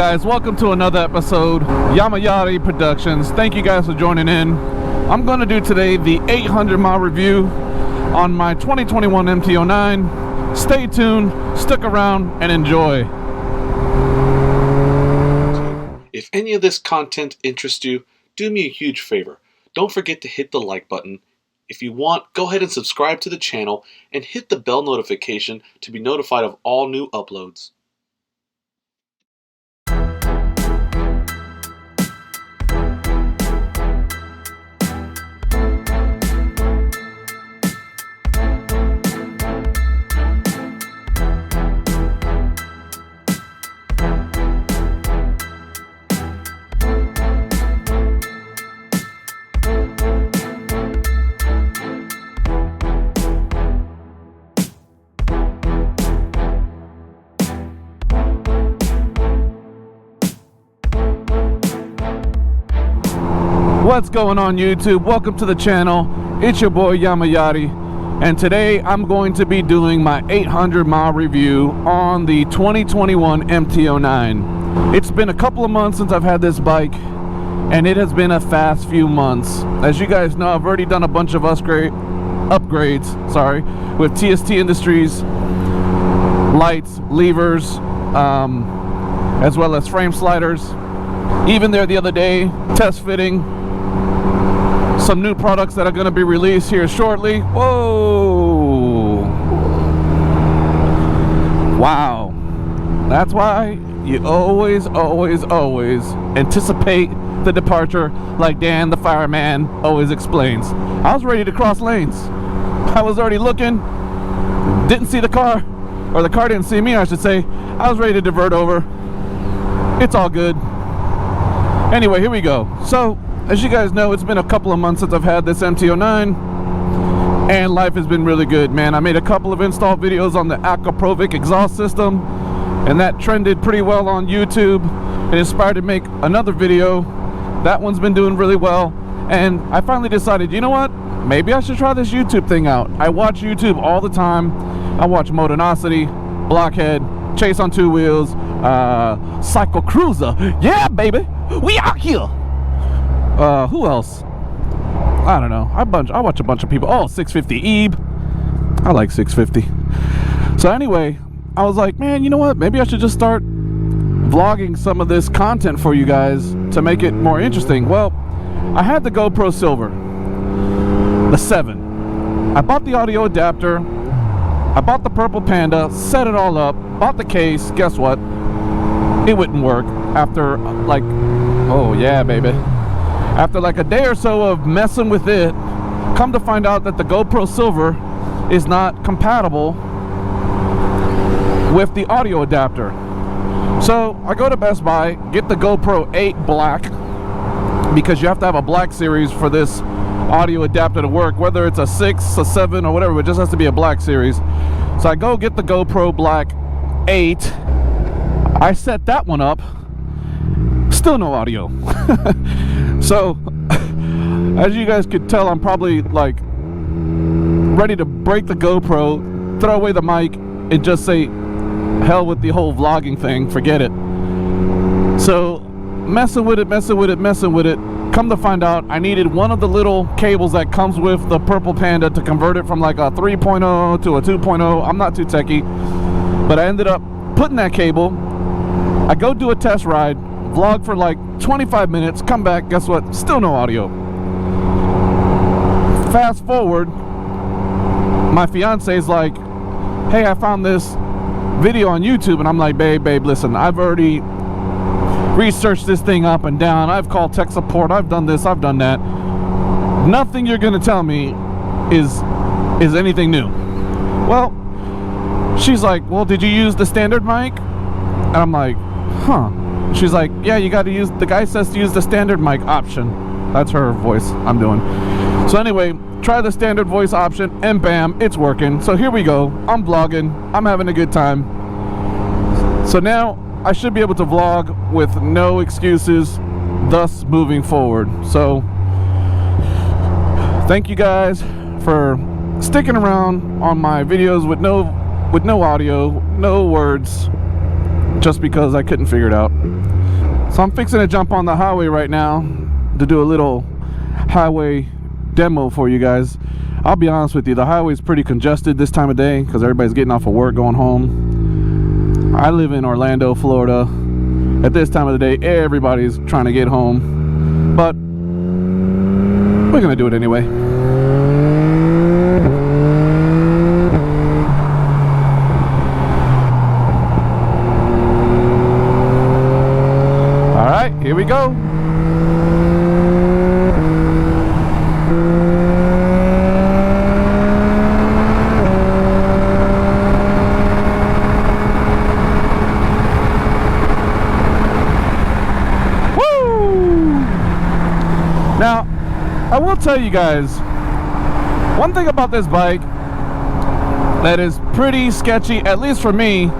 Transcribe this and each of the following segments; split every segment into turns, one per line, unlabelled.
guys? Welcome to another episode, Yamaha Productions. Thank you guys for joining in. I'm going to do today the 800 mile review on my 2021 MT09. Stay tuned, stick around, and enjoy.
If any of this content interests you, do me a huge favor. Don't forget to hit the like button. If you want, go ahead and subscribe to the channel and hit the bell notification to be notified of all new uploads.
What's going on YouTube? Welcome to the channel. It's your boy Yamaha, and today I'm going to be doing my 800 mile review on the 2021 MT09. It's been a couple of months since I've had this bike, and it has been a fast few months. As you guys know, I've already done a bunch of upgrades with TST Industries, lights, levers, as well as frame sliders. Even there the other day, test fitting some new products that are going to be released here shortly. Whoa! Wow. That's why you always anticipate the departure, like Dan the fireman always explains. I was ready to cross lanes. I was already looking, didn't see the car, or the car didn't see me, I should say. I was ready to divert over. It's all good. Anyway, here we go. So, as you guys know, it's been a couple of months since I've had this MT09, and life has been really good, man. I made a couple of install videos on the Akrapovic exhaust system, and that trended pretty well on YouTube. It inspired to make another video. That one's been doing really well, and I finally decided, you know what? Maybe I should try this YouTube thing out. I watch YouTube all the time. I watch Modonosity, Blockhead, Chase on Two Wheels, Cycle Cruiser. Yeah, baby, we out here. Who else? I don't know. I watch a bunch of people. Oh, 650 Ebe. I like 650. So anyway, I was like, man, you know what? Maybe I should just start vlogging some of this content for you guys to make it more interesting. Well, I had the GoPro Silver, the 7. I bought the audio adapter. I bought the Purple Panda, set it all up, bought the case. Guess what? It wouldn't work after like, oh yeah, baby. After like a day or so of messing with it, come to find out that the GoPro Silver is not compatible with the audio adapter. So I go to Best Buy, get the GoPro 8 Black, because you have to have a Black series for this audio adapter to work, whether it's a 6, a 7, or whatever. It just has to be a Black series. So I go get the GoPro Black 8. I set that one up. Still no audio. So, as you guys could tell, I'm probably like ready to break the GoPro, throw away the mic, and just say, hell with the whole vlogging thing, forget it. So, messing with it. Come to find out, I needed one of the little cables that comes with the Purple Panda to convert it from like a 3.0 to a 2.0. I'm not too techie, but I ended up putting that cable. I go do a test ride, vlog for like 25 minutes, come back, guess what? Still no audio. Fast forward, my fiance's like, hey, I found this video on YouTube, and I'm like, babe, listen, I've already researched this thing up and down. I've called tech support, I've done this, I've done that. Nothing you're gonna tell me is anything new. Well, she's like, well, did you use the standard mic? And I'm like, huh. She's like, yeah, you got to use, the guy says to use the standard mic option. That's her voice I'm doing. So anyway, try the standard voice option, and bam, it's working. So here we go. I'm vlogging. I'm having a good time. So now I should be able to vlog with no excuses, thus moving forward. So thank you guys for sticking around on my videos with no audio, no words, just because I couldn't figure it out. So I'm fixing to jump on the highway right now to do a little highway demo for you guys. I'll be honest with you, the highway's pretty congested this time of day because everybody's getting off of work, going home. I live in Orlando, Florida. At this time of the day, everybody's trying to get home, but we're gonna do it anyway. All right, here we go. Now, I will tell you guys, one thing about this bike that is pretty sketchy, at least for me,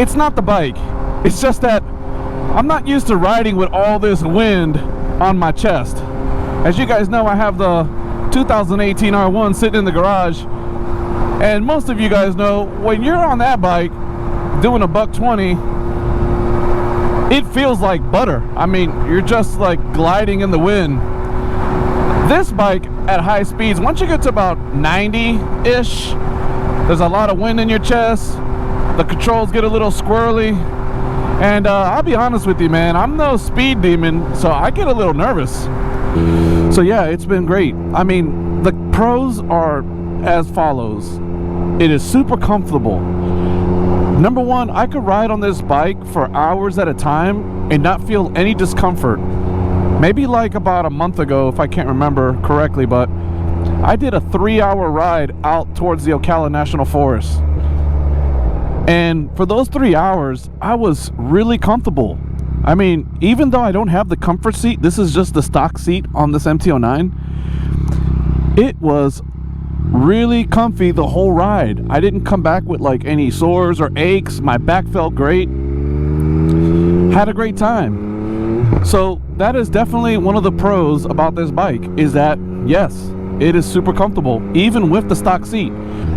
it's not the bike. It's just that I'm not used to riding with all this wind on my chest. As you guys know, I have the 2018 R1 sitting in the garage, and most of you guys know, when you're on that bike doing a $120, it feels like butter. I mean, you're just like gliding in the wind. This bike at high speeds, once you get to about 90-ish, there's a lot of wind in your chest, the controls get a little squirrely, and I'll be honest with you, man, I'm no speed demon, so I get a little nervous. So yeah, it's been great. I mean, the pros are as follows. It is super comfortable. Number one, I could ride on this bike for hours at a time and not feel any discomfort. Maybe like about a month ago, if I can't remember correctly, but I did a 3-hour ride out towards the Ocala National Forest. And for those 3 hours, I was really comfortable. I mean, even though I don't have the comfort seat, this is just the stock seat on this MT09, it was really comfy the whole ride. I didn't come back with like any sores or aches. My back felt great. Had a great time. So that is definitely one of the pros about this bike, is that yes, it is super comfortable even with the stock seat.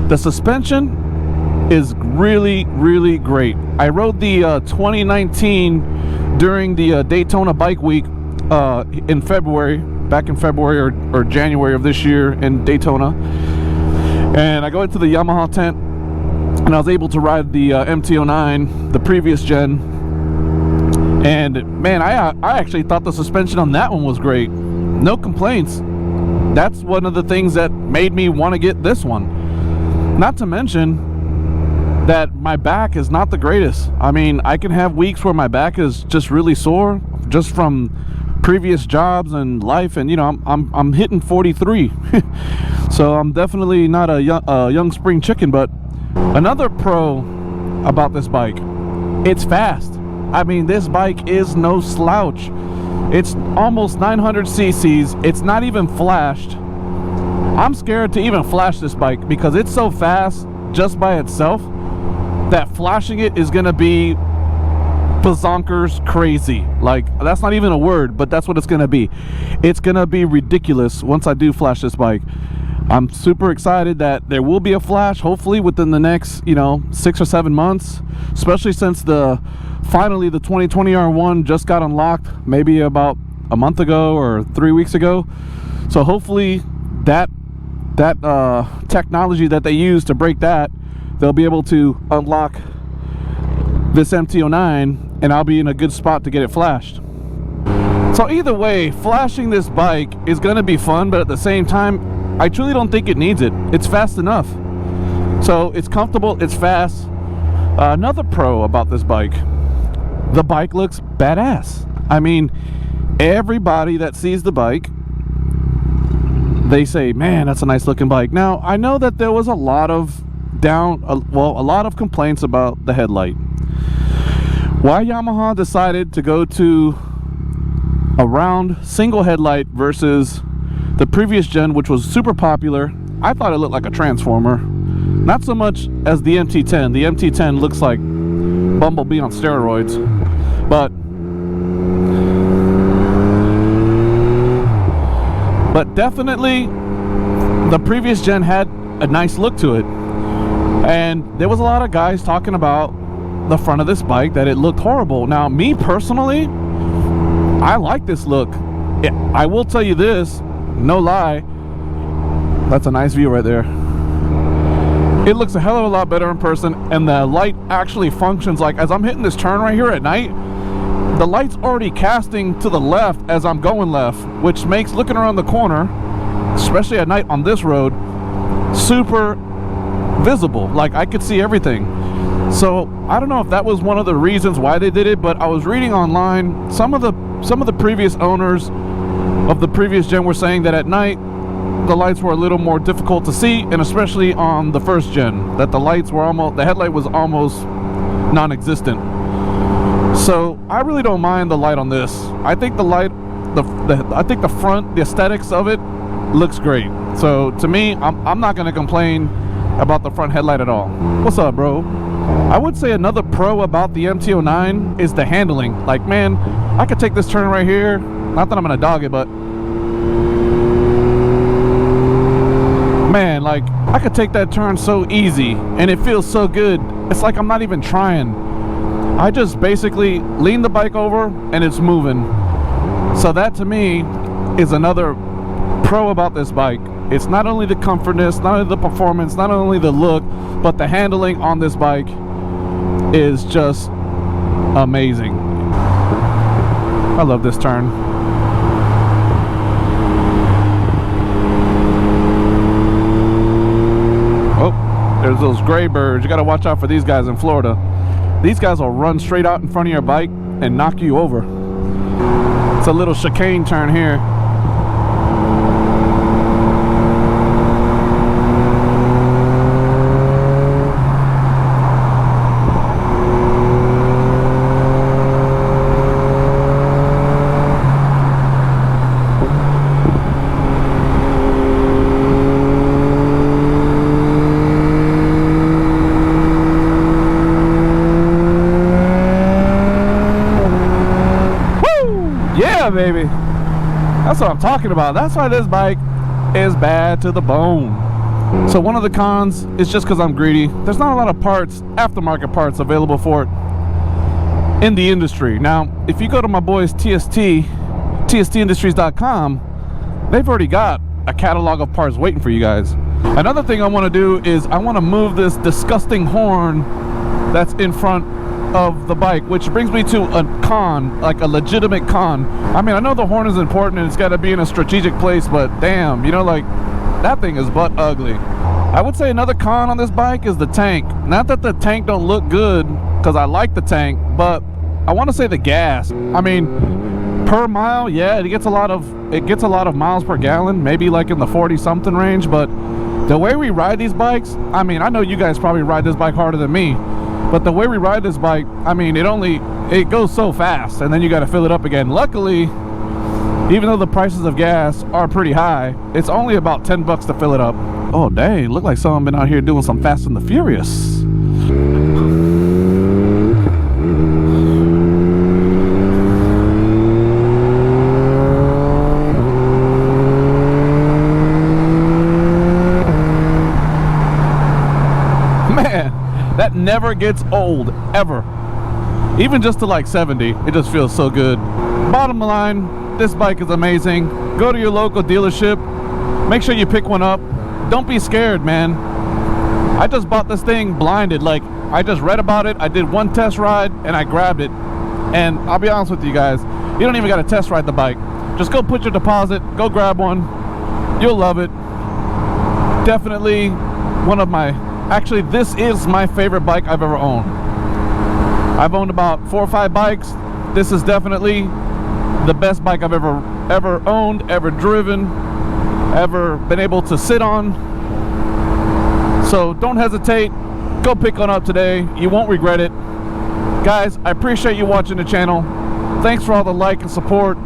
The suspension is really, really great. I rode the 2019 during the Daytona Bike Week in February, back in February or January of this year in Daytona, and I go into the Yamaha tent and I was able to ride the MT09, the previous gen. And man, I actually thought the suspension on that one was great. No complaints. That's one of the things that made me want to get this one. Not to mention that my back is not the greatest. I mean, I can have weeks where my back is just really sore, just from previous jobs and life, and you know, I'm hitting 43, so I'm definitely not a young spring chicken. But another pro about this bike, it's fast. I mean, this bike is no slouch. It's almost 900 cc's. It's not even flashed. I'm scared to even flash this bike because it's so fast just by itself that flashing it is gonna be bazonkers crazy. Like, that's not even a word, but that's what it's gonna be. It's gonna be ridiculous once I do flash this bike. I'm super excited that there will be a flash, hopefully within the next, you know, 6 or 7 months, especially since finally the 2020 R1 just got unlocked maybe about a month ago or 3 weeks ago. So hopefully that technology that they use to break that, they'll be able to unlock this MT09 and I'll be in a good spot to get it flashed. So either way, flashing this bike is going to be fun, but at the same time, I truly don't think it needs it. It's fast enough. So it's comfortable, it's fast. Another pro about this bike, the bike looks badass. I mean, everybody that sees the bike, they say, man, that's a nice looking bike. Now, I know that there was a lot of complaints about the headlight. Why Yamaha decided to go to a round single headlight versus the previous gen, which was super popular, I thought it looked like a transformer. Not so much as the MT10. The MT10 looks like Bumblebee on steroids. But definitely the previous gen had a nice look to it. And there was a lot of guys talking about the front of this bike, that it looked horrible. Now, me personally, I like this look. I will tell you this, no lie, that's a nice view right there. It looks a hell of a lot better in person, and the light actually functions. Like as I'm hitting this turn right here at night, the light's already casting to the left as I'm going left, which makes looking around the corner, especially at night on this road, super visible. Like I could see everything. So I don't know if that was one of the reasons why they did it, but I was reading online, some of the previous owners of the previous gen were saying that at night the lights were a little more difficult to see, and especially on the first gen, that the headlight was almost non-existent. So I really don't mind the light on this. I think the light, I think the front, the aesthetics of it looks great. So to me, I'm not gonna complain about the front headlight at all. What's up, bro? I would say another pro about the MT09 is the handling. Like, man, I could take this turn right here. Not that I'm gonna dog it, but man, like I could take that turn so easy and it feels so good. It's like I'm not even trying. I just basically lean the bike over and it's moving. So that to me is another pro about this bike. It's not only the comfortness, not only the performance, not only the look, but the handling on this bike is just amazing. I love this turn. Oh, there's those gray birds. You gotta watch out for these guys in Florida. These guys will run straight out in front of your bike and knock you over. It's a little chicane turn here. Baby, that's what I'm talking about. That's why this bike is bad to the bone. So one of the cons is just because I'm greedy, there's not a lot of parts, aftermarket parts available for it in the industry. Now if you go to my boys tstindustries.com, they've already got a catalog of parts waiting for you guys. Another thing I want to do is I want to move this disgusting horn that's in front of the bike, which brings me to a con, like a legitimate con. I mean, I know the horn is important and it's got to be in a strategic place, but damn, you know, like that thing is butt ugly. I would say another con on this bike is the tank. Not that the tank don't look good, because I like the tank, but I want to say the gas. I mean, per mile, yeah, it gets a lot of miles per gallon, maybe like in the 40 something range, but the way we ride these bikes, I mean, I know you guys probably ride this bike harder than me, but the way we ride this bike, I mean, it goes so fast, and then you got to fill it up again. Luckily, even though the prices of gas are pretty high, it's only about 10 bucks to fill it up. Oh dang, look like someone been out here doing some Fast and the Furious. That never gets old, ever. Even just to like 70, it just feels so good. Bottom line, this bike is amazing. Go to your local dealership. Make sure you pick one up. Don't be scared, man. I just bought this thing blinded. Like, I just read about it. I did one test ride and I grabbed it. And I'll be honest with you guys, you don't even got to test ride the bike. Just go put your deposit, go grab one. You'll love it. Definitely one of my... Actually, this is my favorite bike I've ever owned. I've owned about 4 or 5 bikes. This is definitely the best bike I've ever owned, ever driven, ever been able to sit on. So don't hesitate. Go pick one up today. You won't regret it. Guys, I appreciate you watching the channel. Thanks for all the like and support.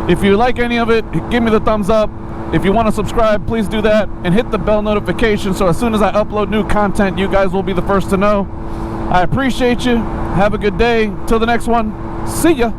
If you like any of it, give me the thumbs up. If you want to subscribe, please do that, and hit the bell notification so as soon as I upload new content, you guys will be the first to know. I appreciate you. Have a good day. Till the next one. See ya.